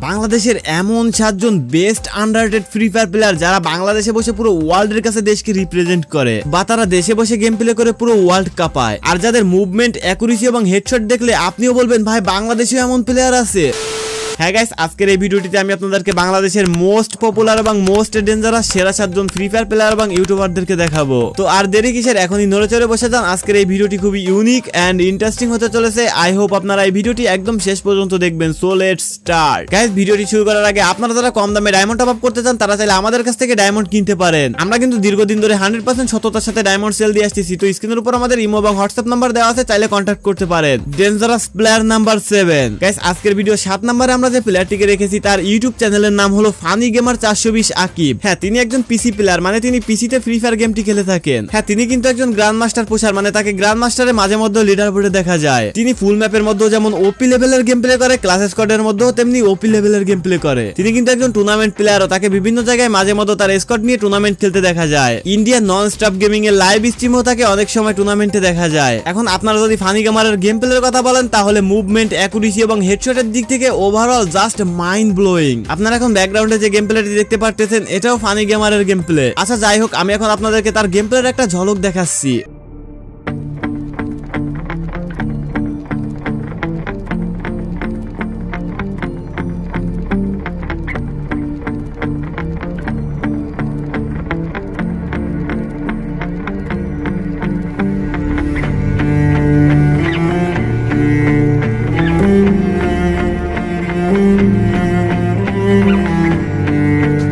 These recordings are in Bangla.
বাংলাদেশের এমন 7 জন best underrated Free Fire player যারা বাংলাদেশে বসে পুরো ওয়ার্ল্ডের কাছে দেশকে রিপ্রেজেন্ট করে বা তারা দেশে বসে গেম প্লে করে পুরো ওয়ার্ল্ড কাঁপায়, আর যাদের মুভমেন্ট, অ্যাকুরেসি এবং হেডশট দেখলে আপনিও বলবেন ভাই বাংলাদেশেও এমন প্লেয়ার আছে। হ্যাঁ গাইস, আজকের এই ভিডিওটিতে আমি আপনাদেরকে বাংলাদেশের মোস্ট পপুলার এবং মোস্ট ডেঞ্জারাস সেরা 7 জন ফ্রি ফায়ার প্লেয়ার এবং ইউটিউবারদেরকে দেখাবো। তো আর দেরি কিসের, এখনই নড়ে চড়ে বসে যান। আজকের এই ভিডিওটি খুবই ইউনিক এন্ড ইন্টারেস্টিং হতে চলেছে। আই হোপ আপনারা এই ভিডিওটি একদম শেষ পর্যন্ত দেখবেন। So let's start. গাইস, ভিডিওটি শুরু করার আগে আপনারা যারা কম দামে ডায়মন্ড টপ আপ করতে চান তারা চাইলে আমাদের কাছ থেকে ডায়মন্ড কিনতে পারেন। আমরা কিন্তু দীর্ঘদিন ধরে 100% সততার সাথে ডায়মন্ড সেল দিয়ে আসতেছি। তো স্ক্রিনের উপর আমাদের ইমো এবং হোয়াটসঅ্যাপ নাম্বার দেওয়া আছে, চাইলে কন্ট্যাক্ট করতে পারেন। Dangerous player number 7। গাইস, আজকের ভিডিও 7 নম্বরে আমরা যে প্লেয়ারটিকে রেখেছি তার ইউটিউব চ্যানেলের নাম হলো ফানি গেমার 420 আকিব। হ্যাঁ, তিনি একজন পিসি প্লেয়ার, মানে তিনি পিসিতে ফ্রি ফায়ার গেমটি খেলে থাকেন। হ্যাঁ, তিনি কিন্তু একজন গ্র্যান্ড মাস্টার পুশার, মানে তাকে গ্র্যান্ড মাস্টারে মাঝে মধ্যে লিডার বোর্ডে দেখা যায়। তিনি ফুল ম্যাপের মধ্যেও যেমন ওপি লেভেলের গেম প্লে করে, ক্লাস স্কোয়াডের মধ্যেও তেমনি ওপি লেভেলের গেম প্লে করে। তিনি কিন্তু একজন টুর্নামেন্ট প্লেয়ারও, তাকে বিভিন্ন জায়গায় মাঝে মধ্যে তার স্কোয়াড নিয়ে টুর্নামেন্ট খেলতে দেখা যায়। ইন্ডিয়ান নন স্টপ গেমিং এর লাইভ স্ট্রিমেও তাকে অনেক সময় টুর্নামেন্টে দেখা যায়। এখন আপনারা যদি ফানি গেমারের গেম প্লের কথা বলেন তাহলে মুভমেন্ট, অ্যাকুরেসি এবং হেডশটের দিক থেকে ওভারঅল জাস্ট মাইন্ড ব্লোয়িং। আপনারা এখন ব্যাকগ্রাউন্ডে যে গেম প্লেটি দেখতে পারতেছেন এটাও ফানি গেমারের গেম প্লে। আচ্ছা যাই হোক, আমি এখন আপনাদেরকে তার গেম প্লের একটা ঝলক দেখাচ্ছি।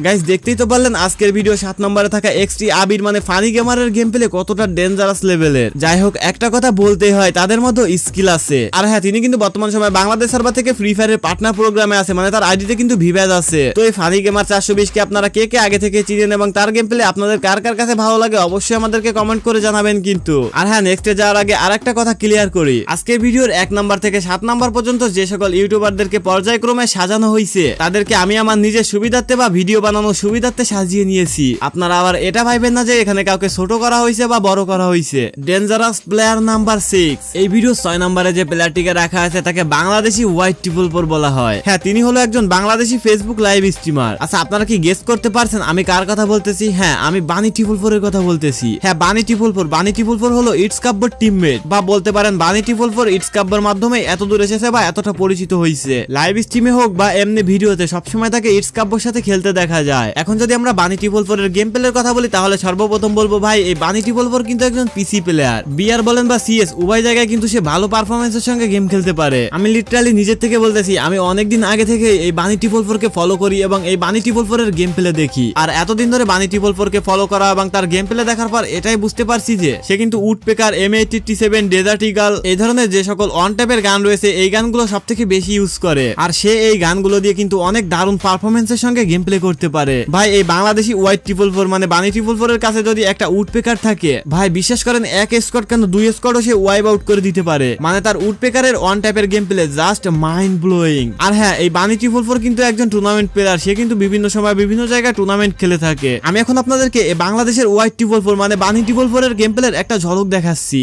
গাইস, দেখতেই তো পারলেন আজকের ভিডিও 7 নম্বরে থাকা এক্সটি আবির মানে ফানি গেমারের গেম প্লে কতটা ডেঞ্জারাস লেভেলের। যাই হোক, একটা কথা বলতে হয়, তাদের মধ্যে স্কিল আছে। আর হ্যাঁ, তিনি কিন্তু বর্তমান সময় বাংলাদেশ সার্ভার থেকে ফ্রি ফায়ারের পার্টনার প্রোগ্রামে আছে, মানে তার আইডিতে কিন্তু ভিভ্যাজ আছে। তো এই ফানি গেমার 420 কে আপনারা কে কে আগে থেকে চিনেন এবং তার গেম প্লে আপনাদের কার কার কাছে ভালো লাগে অবশ্যই আমাদেরকে কমেন্ট করে জানাবেন কিন্তু। আর হ্যাঁ, নেক্সটে যাওয়ার আগে আরেকটা কথা ক্লিয়ার করি, আজকের ভিডিওর 1 নাম্বার থেকে 7 নাম্বার পর্যন্ত যে সকল ইউটিউবারদেরকে পর্যায়ক্রমে সাজানো হয়েছে তাদেরকে আমি আমার নিজের সুবিধার্থে বা ভিডিও বানানোর সুবিধার্থে সাজিয়ে নিয়েছি। আপনারা আবার এটা ভাইবেন না যে এখানে কাউকে ছোট করা হয়েছে বা বড় করা হয়েছে। Dangerous player number 6। এই ভিডিও 6 নম্বরে যে প্লেয়ারটিকে রাখা আছে তাকে বাংলাদেশি হোয়াইট ট্রিপল ফোর বলা হয়। হ্যাঁ, তিনি হলো একজন বাংলাদেশি ফেসবুক লাইভ স্ট্রিমার। আচ্ছা, আপনারা কি গেস করতে পারছেন আমি কার কথা বলতেছি? হ্যাঁ, আমি বানি ট্রিপল ফোর এর কথা বলতেছি। হ্যাঁ, বানি ট্রিপল ফোর। বানি ট্রিপল ফোর হলো ইটস কাব্যর টিমমেট, বা বলতে পারেন বানি ট্রিপল ফোর ইটস কাব্যর মাধ্যমে এত দূর এসেছে বা এতটা পরিচিত হয়েছে। লাইভ স্ট্রিমে হোক বা এমনি ভিডিওতে সবসময় তাকে ইটস কাব্যর সাথে খেলতে দেখা যায়। এখন যদি আমরা বানি ট্রিপল ফোর এর গেম প্লের কথা বলি তাহলে সর্বপ্রথম বলবো ভাই এই বানি ট্রিপল ফোর কিন্তু একজন পিসি প্লেয়ার। বিআর বলেন বা সিএস উভয় জায়গায় কিন্তু সে ভালো পারফরমেন্সের সঙ্গে গেম খেলতে পারে। আমি লিটারালি নিজের থেকে বলতেছি, আমি অনেকদিন আগে থেকে এই বানি ট্রিপল ফোর কে ফলো করি এবং এই বানি ট্রিপল ফোর এর গেম প্লে দেখি। আর এতদিন ধরে বানি ট্রিপল ফোর কে ফলো করা এবং তার গেম প্লে দেখার পর এটাই বুঝতে পারছি যে সে কিন্তু উডপেকার, M857, ডেজার্ট ইগল এই ধরনের যে সকল অন ট্যাপের গান রয়েছে এই গানগুলো সবথেকে বেশি ইউজ করে। আর সে এই গানগুলো দিয়ে কিন্তু অনেক দারুণ পারফরমেন্সের সঙ্গে গেম প্লে করতে পারে। ভাই এই বাংলাদেশি হোয়াইট ট্রিপল ফোর মানে বানি ট্রিপল ফোর এর কাছে যদি একটা উডপেকার থাকে, ভাই বিশ্বাস করেন এক স্কোয়াড কেন 2 স্কোয়াডও সে ওয়াইপ আউট করে দিতে পারে। মানে তার উডপেকারের অন টাইপের game play just mind blowing. আর হ্যাঁ, এই বানি ট্রিপল ফোর কিন্তু একজন টুর্নামেন্ট প্লেয়ার, সে কিন্তু বিভিন্ন সময় বিভিন্ন জায়গায় টুর্নামেন্ট খেলে থাকে। আমি এখন আপনাদেরকে এই বাংলাদেশের হোয়াইট ট্রিপল ফোর মানে বানি ট্রিপল ফোর এর গেম প্লের একটা ঝলক দেখাচ্ছি।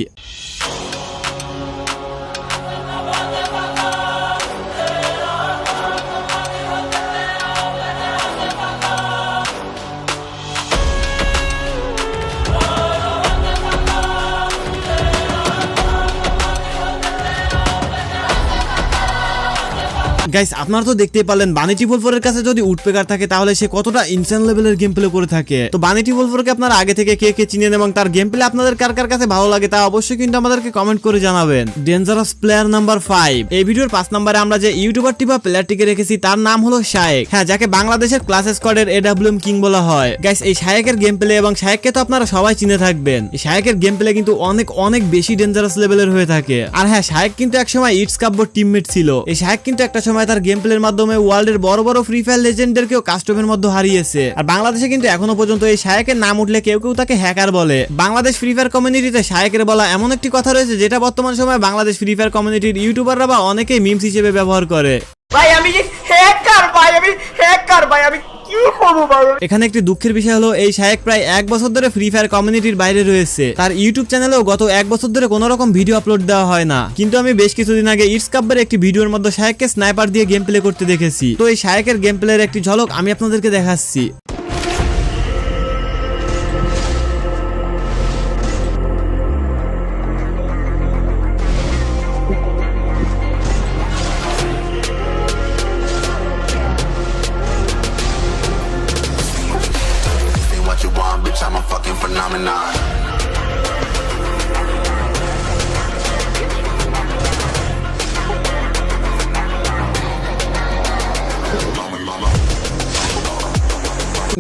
গাইস, আপনারা তো দেখতেই পারলেন বানি ট্রিপল ফোর এর কাছে যদি উডপেকার থাকে তাহলে সে কতটা ইনসান লেভেলের গেম প্লে করে থাকে। তো বানি ট্রিপল ফোর কে আপনারা আগে থেকে কে কে চিনেন এবং তার গেম প্লে আপনাদের কার কার কাছে ভালো লাগে তা অবশ্যই কিন্তু আমাদেরকে কমেন্ট করে জানাবেন। Dangerous player number 5। এই ভিডিওর 5 নম্বরে আমরা যে ইউটিউবারটি বা প্লেয়ারটিকে রেখেছি তার নাম হলো শায়েক। হ্যাঁ, যাকে বাংলাদেশের ক্লাস স্কোয়াডের AWM কিং বলা হয়। গাইস, এই শায়েকের গেম প্লে এবং শায়েককে তো আপনারা সবাই চিনে থাকবেন। এই শায়েকের গেম প্লে কিন্তু অনেক অনেক বেশি ডেঞ্জারাস লেভেলের হয়ে থাকে। আর হ্যাঁ, শায়েক কিন্তু একসময় ইটস কাব্যর টিমমেট ছিল। এই শায়েক কিন্তু একটা সময় তার গেম প্লের মাধ্যমে ওয়ার্ল্ডের বড় বড় ফ্রি ফায়ার লেজেন্ডদেরকেও কাস্টমের মধ্যে হারিয়েছে। আর বাংলাদেশে কিন্তু এখনো পর্যন্ত এই শায়েকের নাম উঠলে কেউ কেউ তাকে হ্যাকার বলে। বাংলাদেশ ফ্রি ফায়ার কমিউনিটিতে শায়েকের বলা এমন একটি কথা রয়েছে যেটা বর্তমান সময়ে বাংলাদেশ ফ্রি ফায়ার কমিউনিটির ইউটিউবাররা বা অনেকেই মিমস হিসেবে ব্যবহার করে। ভাই আমি হ্যাকার ভাই, আমি কি করব এখানে একটি দুঃখের বিষয় হলো এই শায়েক প্রায় 1 বছর ধরে ফ্রি ফায়ার কমিউনিটির বাইরে রয়েছে। তার ইউটিউব চ্যানেলেও গত 1 বছর ধরে কোনো রকম ভিডিও আপলোড দেওয়া হয় না। কিন্তু আমি বেশ কিছুদিন আগে ইটস কাপের একটি ভিডিওর মধ্যে শায়েককে স্নাইপার দিয়ে গেম প্লে করতে দেখেছি। তো এই শায়েকের গেম প্লের একটি ঝলক আমি আপনাদেরকে দেখাচ্ছি। I'm a fucking phenomenon.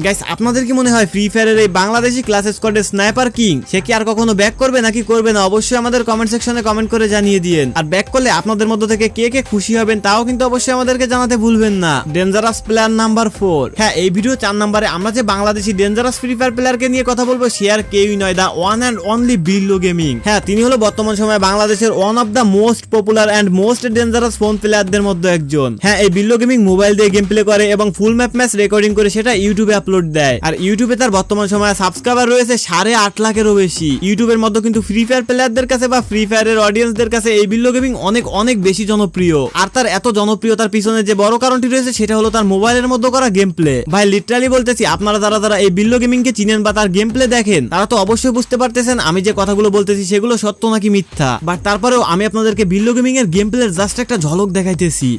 Guys, আপনাদের কি মনে হয় ফ্রি ফায়ারের এই বাংলাদেশি ক্লাস স্কোয়াডের স্নাইপার কিং সে কি আর কখনো ব্যাক করবে নাকি করবে না? অবশ্যই আমাদের কমেন্ট সেকশনে কমেন্ট করে জানিয়ে দিয়েন। আর ব্যাক করলে আপনাদের মধ্য থেকে কে কে খুশি হবেন তাও কিন্তু অবশ্যই আমাদেরকে জানাতে ভুলবেন না। Dangerous player number 4। হ্যাঁ, এই ভিডিও 4 নম্বরে আমরা যে বাংলাদেশি ডেঞ্জারাস ফ্রি ফায়ার প্লেয়ারকে নিয়ে কথা বলবো সে আর কেউই নয়, the one and only Billo Gaming. হ্যাঁ, তিনি হলো বর্তমান সময়ে বাংলাদেশের one of the most popular and most dangerous phone প্লেয়ারদের মধ্যে একজন। হ্যাঁ, এই বিল্লো গেমিং মোবাইল দিয়ে গেম প্লে করে এবং ফুল ম্যাপ ম্যাচ রেকর্ডিং করে সেটা ইউটিউবে আপলোড দেয়। আর ইউটিউবে তার বর্তমান সময়ে সাবস্ক্রাইবার রয়েছে 8.5 লাখেরও বেশি। ইউটিউবের মধ্যে কিন্তু ফ্রি ফায়ার প্লেয়ারদের কাছে বা ফ্রি ফায়ারের অডিয়েন্সদের কাছে এই বিল্লো গেমিং অনেক অনেক বেশি জনপ্রিয়। আর তার এত জনপ্রিয়তার পিছনে যে বড় কারণটি রয়েছে সেটা হলো তার মোবাইলের মধ্যে করা গেম প্লে। ভাই লিটারালি বলতেছি, আপনারা যারা এই বিল্লো গেমিং কে চিনেন বা তার গেম প্লে দেখেন তারা তো অবশ্যই বুঝতে পারতেছেন আমি যে কথাগুলো বলতেছি সেগুলো সত্য নাকি মিথ্যা। বাট তারপরেও আমি আপনাদেরকে বিল্লো গেমিং এর গেম প্লের জাস্ট একটা ঝলক দেখাইতেছি।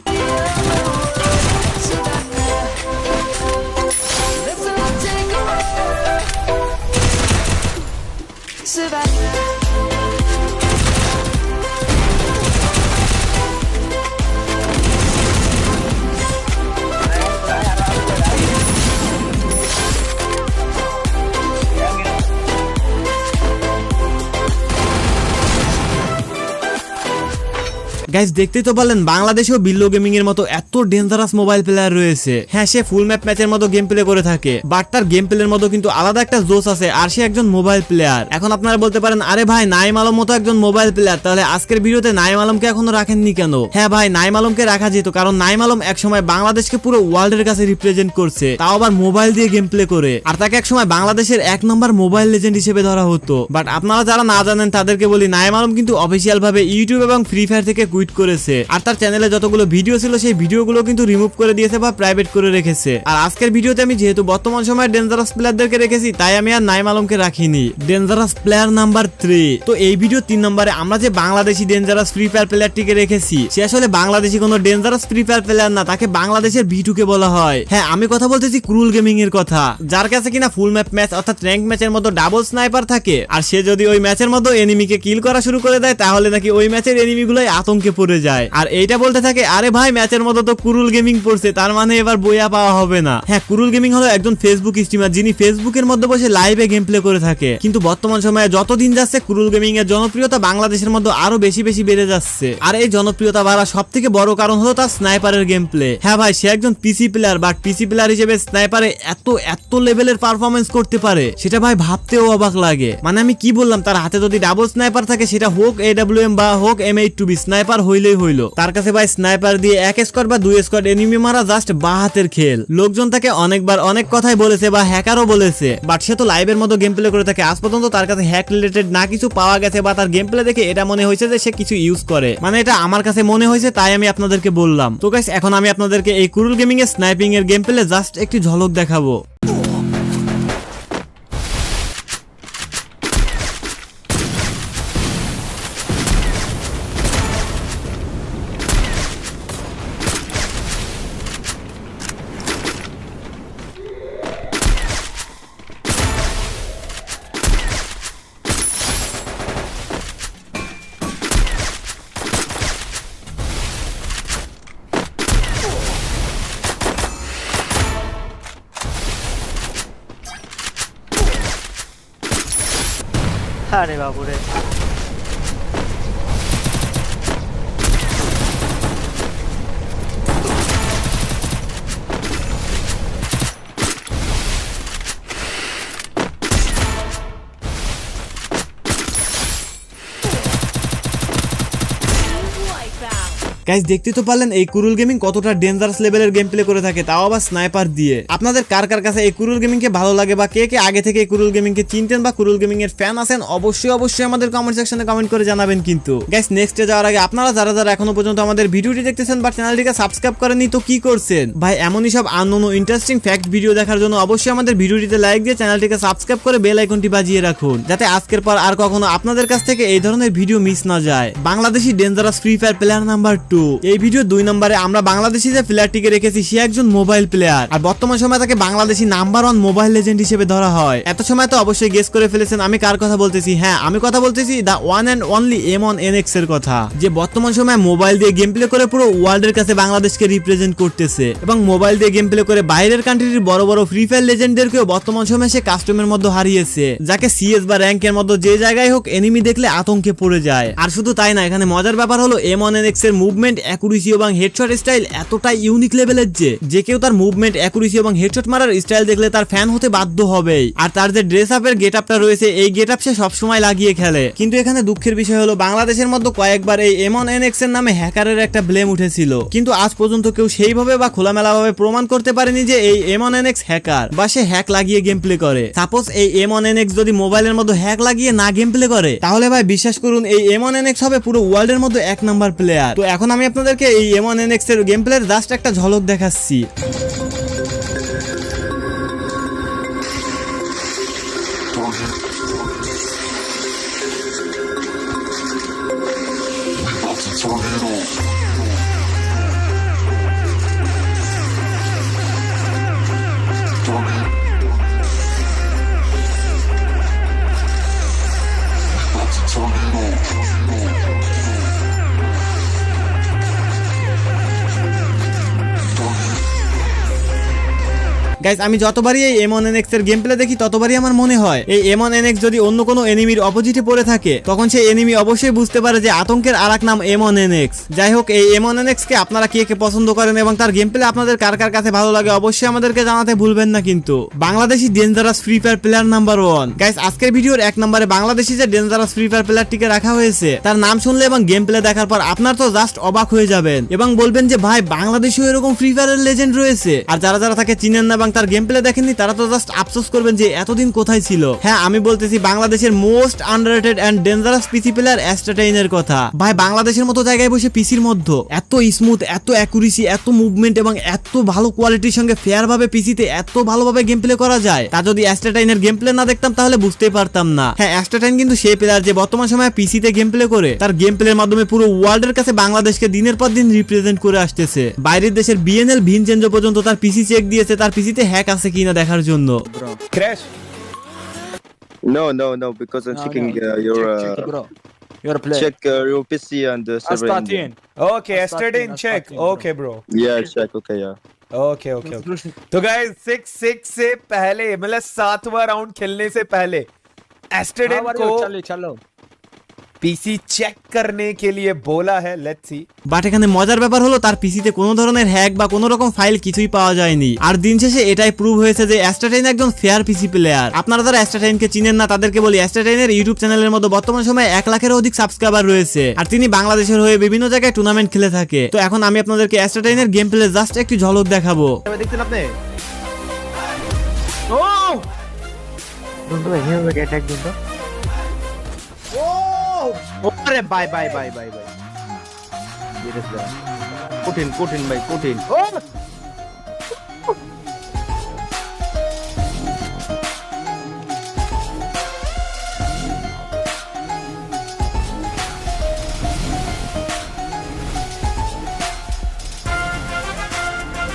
গাইস, দেখতেই তো পারলেন বাংলাদেশেও বিল্লো গেমিং এর মতো এত ডেঞ্জারাস মোবাইল প্লেয়ার রয়েছে। হ্যাঁ, সে ফুল ম্যাপ ম্যাচের মতো গেম প্লে করে থাকে, বাট তার গেম প্লের মতো কিন্তু আলাদা একটা জোশ আছে। আর সে একজন মোবাইল প্লেয়ার। এখন আপনারা বলতে পারেন, আরে ভাই নাইম আলম মতো একজন মোবাইল প্লেয়ার, তাহলে আজকের ভিডিওতে নাইম আলমকে এখনো রাখেননি কেন? হ্যাঁ ভাই, নাইম আলমকে রাখা যেত, কারণ নাইম আলম একসময় বাংলাদেশকে পুরো ওয়ার্ল্ডের কাছে রিপ্রেজেন্ট করছে, তাও আবার মোবাইল দিয়ে গেম প্লে করে। আর তাকে একসময় বাংলাদেশের 1 নম্বর মোবাইল লেজেন্ড হিসেবে ধরা হতো। বাট আপনারা যারা না জানেন তাদেরকে বলি, নাইম আলম কিন্তু অফিসিয়াল ভাবে ইউটিউব এবং ফ্রি ফায়ার থেকে কুইট করেছে। আর তার চ্যানেলে যতগুলো ভিডিও ছিল সেই ভিডিওগুলো কিন্তু রিমুভ করে দিয়েছে বা প্রাইভেট করে রেখেছে। আর আজকের ভিডিওতে আমি যেহেতু বর্তমান সময়ে ডেঞ্জারাস প্লেয়ারদেরকে রেখেছি তাই আমি আর নাইম আলমকে রাখিনি। Dangerous player number 3। তো এই ভিডিও 3 নম্বরে আমরা যে বাংলাদেশি ডেঞ্জারাস ফ্রি ফায়ার প্লেয়ারটিকে রেখেছি সে আসলে বাংলাদেশি কোনো ডেঞ্জারাস ফ্রি ফায়ার প্লেয়ার না, তাকে বাংলাদেশের বিটুকে বলা হয়। হ্যাঁ, আমি কথা বলতেছি ক্রুল গেমিং এর কথা, যার কাছে কিনা ফুল ম্যাপ ম্যাচ অর্থাৎ র্যাঙ্ক ম্যাচের মতো ডাবল স্নাইপার থাকে। আর সে যদি ওই ম্যাচের মতো এনিমিকে কিল করা শুরু করে দেয় তাহলে নাকি ওই ম্যাচের এনিমিগুলোই আতঙ্কে পড়ে যায়। আর এইটা বলতে থাকে, আরে ভাই ম্যাচের মতো তো কুরুল গেমিং পড়ছে, তার মানে এবার বইয়া পাওয়া হবে না। হ্যাঁ, কুরুল গেমিং হলো একজন ফেসবুক স্ট্রিমার যিনি ফেসবুকের মধ্যে বসে লাইভে গেম প্লে করে থাকে। কিন্তু বর্তমান সময়ে যতদিন যাচ্ছে কুরুল গেমিং এর জনপ্রিয়তা বাংলাদেশের মধ্যে আরো বেশি বেশি বেড়ে যাচ্ছে। আর এই জনপ্রিয়তা বাড়ার সব থেকে বড় কারণ হলো তার স্নাইপারের গেম প্লে। হ্যাঁ ভাই, সে একজন পিসি প্লেয়ার, বাট পিসি প্লেয়ার হিসেবে স্নাইপারে এত লেভেলের পারফরমেন্স করতে পারে সেটা ভাই ভাবতেও অবাক লাগে। মানে আমি কি বললাম, তার হাতে যদি ডাবল স্নাইপার থাকে সেটা হোক AWM বা হোক M8-2B স্নাইপার হইলেই হইলো। তার কাছে ভাই স্নাইপার দিয়ে 1 স্কোয়াড বা 2 স্কোয়াড এনিমি মারা জাস্ট বাহাতের খেল। লোকজন তাকে অনেকবার অনেক কথাই বলেছে বা হ্যাকারও বলেছে, বাট সে তো লাইভের মতো গেম প্লে করে থাকে। আজ পর্যন্ত তার কাছে হ্যাক রিলেটেড না কিছু পাওয়া গেছে বা তার গেম প্লে দেখে এটা মনে হয়েছে যে সে কিছু ইউজ করে। মানে এটা আমার কাছে মনে হয়েছে তাই আমি আপনাদেরকে বললাম। তো গাইস, এখন আমি আপনাদেরকে এই কুরুল গেমিং এর স্নাইপিং এর গেম প্লে জাস্ট একটি ঝলক দেখাবো। আরে বাবুরে, Wipeout. গাইস দেখতেই তো পারলেন এই কুরুল গেমিং কতটা ডেঞ্জারাস লেভেলের গেম প্লে করে থাকে, তাও আবার স্নাইপার দিয়ে। আপনাদের কার কার কাছে এই কুরুল গেমিং কে ভালো লাগে বা কে কে আগে থেকে এই কুরুল গেমিং কে চিনতেন বা কুরুল গেমিং এর ফ্যান আছেন, অবশ্যই আমাদের কমেন্ট সেকশনে কমেন্ট করে জানাবেন। কিন্তু গাইস নেক্সটে যাওয়ার আগে আপনারা যারা এখনো পর্যন্ত আমাদের ভিডিওটি দেখতেছেন বা চ্যানেলটিকে সাবস্ক্রাইব করেননি তো কি করছেন ভাই? এমনই সব আননোন ইন্টারেস্টিং ফ্যাক্ট ভিডিও দেখার জন্য অবশ্যই আমাদের ভিডিওটিতে লাইক দিয়ে চ্যানেলটিকে সাবস্ক্রাইব করে বেল আইকনটি বাজিয়ে রাখুন, যাতে আজকের পর আর কখনো আপনাদের কাছ থেকে এই ধরনের ভিডিও মিস না যায়। Bangladeshi dangerous free Fire player number 2। এই ভিডিও 2 নম্বরে আমরা বাংলাদেশি যে প্লেয়ারটিকে রেখেছি সে একজন মোবাইল প্লেয়ার, আর বর্তমান সময়ে তাকে বাংলাদেশি নাম্বার 1 মোবাইল লেজেন্ড হিসেবে ধরা হয়। এত সময় তো অবশ্যই গেস করে ফেলেছেন আমি কার কথা বলতেছি। হ্যাঁ, আমি কথা বলতেছি the one and only M1NX এর কথা, যে বর্তমান সময়ে মোবাইল দিয়ে গেম প্লে করে পুরো ওয়ার্ল্ডের কাছে বাংলাদেশকে রিপ্রেজেন্ট করতেছে, এবং মোবাইল দিয়ে গেম প্লে করে বাইরের কান্ট্রির বড় ফ্রি ফায়ার লেজেন্ডদেরকেও বর্তমান সময়ে সে কাস্টমের মধ্যে হারিয়েছে, যাকে সিএস বা র্যাঙ্কের মধ্যে যে জায়গায় হোক এনিমি দেখলে আতঙ্কে পড়ে যায়। আর শুধু তাই না, এখানে মজার ব্যাপার হলো M1NX এর মুভমেন্ট, অ্যাকুরেসি এবং হেডশট স্টাইল এতটাই ইউনিক লেভেলের যে কেউ তার মুভমেন্ট, অ্যাকুরেসি এবং হেডশট মারার স্টাইল দেখলে তার ফ্যান হতে বাধ্য হবেই। আর তার যে ড্রেস আপের গেট আপটা রয়েছে, এই গেট আপ সে সবসময় লাগিয়ে খেলে। কিন্তু এখানে দুঃখের বিষয় হলো বাংলাদেশের মধ্যে কয়েকবার এই M1NX এর নামে হ্যাকারের একটা ব্লেম উঠেছিল, কিন্তু আজ পর্যন্ত কেউ সেইভাবে বা খোলামেলা ভাবে প্রমাণ করতে পারেনি যে এই M1NX হ্যাকার বা সে হ্যাক লাগিয়ে গেম প্লে করে। সাপোজ এই M1NX যদি মোবাইলের মধ্যে হ্যাক লাগিয়ে না গেম প্লে করে, তাহলে ভাই বিশ্বাস করুন এই M1NX হবে পুরো ওয়ার্ল্ডের মধ্যে 1 নাম্বার প্লেয়ার। তো এখন আমি আপনাদেরকে এই M1NX এর গেম প্লের জাস্ট একটা ঝলক দেখাচ্ছি। গাইস আমি যতবারই এই M1NX এর গেম প্লে দেখি ততবারই আমার মনে হয় এই M1NX যদি অন্য কোনো এনিমির অপোজিটে পড়ে থাকে, তখন সেই এনিমি অবশ্যই বুঝতে পারে যে আতঙ্কের আরেক নাম M1NX। যাই হোক, এই M1NX কে আপনারা কে পছন্দ করেন এবং তার গেম প্লে আপনাদের কার কার কাছে ভালো লাগে অবশ্যই আমাদেরকে জানাতে ভুলবেন না। কিন্তু Bangladeshi dangerous free Fire player number 1 guys, আজকের ভিডিওর 1 নম্বরে বাংলাদেশি যে ডেঞ্জারাস ফ্রি ফায়ার প্লেয়ারটিকে রাখা হয়েছে, তার নাম শুনলে এবং গেম প্লে দেখার পর আপনার তো জাস্ট অবাক হয়ে যাবেন এবং বলবেন যে ভাই বাংলাদেশেও এরকম ফ্রি ফায়ারের লেজেন্ড রয়েছে। আর যারা তাকে চিনেন না এবং তার গেম প্লে দেখেননি, তারা তো জাস্ট আফসোস করবেন যে এতদিন কোথায় ছিল। হ্যাঁ, আমি বলতেছি বাংলাদেশের most underrated and dangerous PC player অ্যাস্ট্রাটাইনের কথা। ভাই বাংলাদেশের মতো জায়গায় বসে পিসির মধ্যে এত স্মুথ, এত অ্যাকুরেসি, এত মুভমেন্ট এবং এত ভালো কোয়ালিটির সঙ্গে ফেয়ার ভাবে পিসিতে এত ভালোভাবে গেম প্লে করা যায়, তা যদি অ্যাস্ট্রাটাইনের গেম প্লে না দেখতাম তাহলে বুঝতেই পারতাম না। হ্যাঁ, অ্যাস্ট্রাটাইন কিন্তু সেই প্লেয়ার যে বর্তমান সময়ে পিসিতে গেম প্লে করে তার গেম প্লের মাধ্যমে পুরো ওয়ার্ল্ডের কাছে বাংলাদেশকে দিনের পর দিন রিপ্রেজেন্ট করে আসতেছে। বাইরের দেশের বিএনএল ভিনচেঞ্জো পর্যন্ত তার পিসি চেক দিয়েছে তার পিসিতে হ্যাক আছে কিনা দেখার জন্য। Crash. No, because I'm checking check, bro. Your play. check your PC and the server. Astatin. Okay, yesterday in check. Okay, bro. Yeah, check. Okay, yeah. Okay. तो guys 6 से पहले मतलब 7वां राउंड खेलने से पहले एस्टेडेन को चलो পিসি চেক করনে কে লিয়ে बोला है, लेट्स सी। বাট এখানে মজার ব্যাপার হলো তার পিসিতে কোনো ধরনের হ্যাক বা কোনো রকম ফাইল কিছুই পাওয়া যায়নি। আর দিন শেষে এটাই প্রুভ হয়েছে যে অ্যাস্ট্রাটাইন একজন ফেয়ার পিসি প্লেয়ার। আপনারা যারা অ্যাস্ট্রাটাইনকে চিনেন না তাদেরকে বলি, অ্যাস্ট্রাটাইনের ইউটিউব চ্যানেলের মধ্যে বর্তমান সময়ে 1 লাখেরও অধিক সাবস্ক্রাইবার রয়েছে, আর তিনি বাংলাদেশের হয়ে বিভিন্ন জায়গায় টুর্নামেন্ট খেলে থাকে। তো এখন আমি আপনাদেরকে অ্যাস্ট্রাটাইনের গেম প্লে জাস্ট একটু ঝলক দেখাবো। দেখছেন আপনি? ও বন্ধু এখানে থেকে অ্যাটাক দিন তো। আরে বাই কঠিন ভাই কঠিন। ও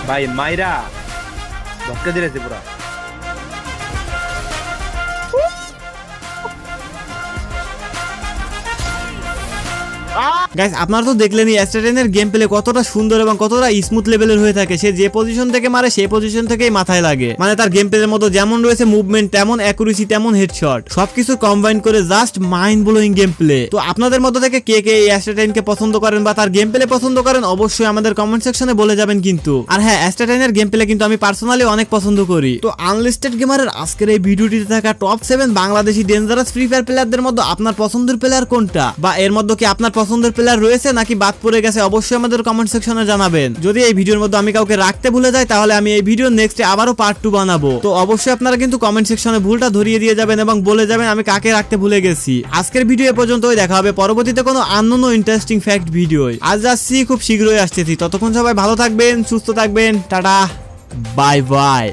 ভাই মাইরা ধক্কা দিয়েছে পুরা। গাইস আপনারা তো দেখলেনই অ্যাস্ট্রাটাইনের গেম প্লে কতটা সুন্দর এবং কতটা স্মুথ লেভেলের হয়ে থাকে। সে যে পজিশন থেকে মারে সেই পজিশন থেকেই মাথায় লাগে, মানে তার গেম প্লের মতো যেমন রয়েছে মুভমেন্ট, তেমন অ্যাকুরেসি, তেমন হেডশট, সবকিছু কম্বাইন করে just mind blowing game play. তো আপনাদের মধ্যে থেকে কে এই অ্যাস্ট্রাটাইনকে পছন্দ করেন বা তার গেম প্লে পছন্দ করেন অবশ্যই আমাদের কমেন্ট সেকশনে বলে যাবেন কিন্তু। আর হ্যাঁ, অ্যাস্ট্রাটাইনের গেম প্লে কিন্তু আমি পার্সোনালি অনেক পছন্দ করি। তো আনলিস্টেড গেমারের আজকের এই ভিডিওটিতে থাকা top 7 Bangladeshi dangerous free fire প্লেয়ারদের মধ্যে আপনার পছন্দের প্লেয়ার কোনটা, বা এর মধ্যে কি আপনার পছন্দের প্লেয়ার রয়েছে নাকি বাদ পড়ে গেছে অবশ্যই আমাদের কমেন্ট সেকশনে জানাবেন। যদি এই ভিডিওর মধ্যে আমি কাউকে রাখতে ভুলে যাই তাহলে আমি এই ভিডিও নেক্সটে আবারও পার্ট 2 বানাবো। তো অবশ্যই আপনারা কিন্তু কমেন্ট সেকশনে ভুলটা ধরিয়ে দিয়ে যাবেন এবং বলে যাবেন আমি কাকে রাখতে ভুলে গেছি। আজকের ভিডিও এ পর্যন্তই, দেখা হবে পরবর্তীতে কোনো আননোন ও ইন্টারেস্টিং ফ্যাক্ট ভিডিও। আজ আসছি, খুব শীঘ্রই আসতেছি। ততক্ষণ সবাই ভালো থাকবেন, সুস্থ থাকবেন, টাটা, বাই বাই।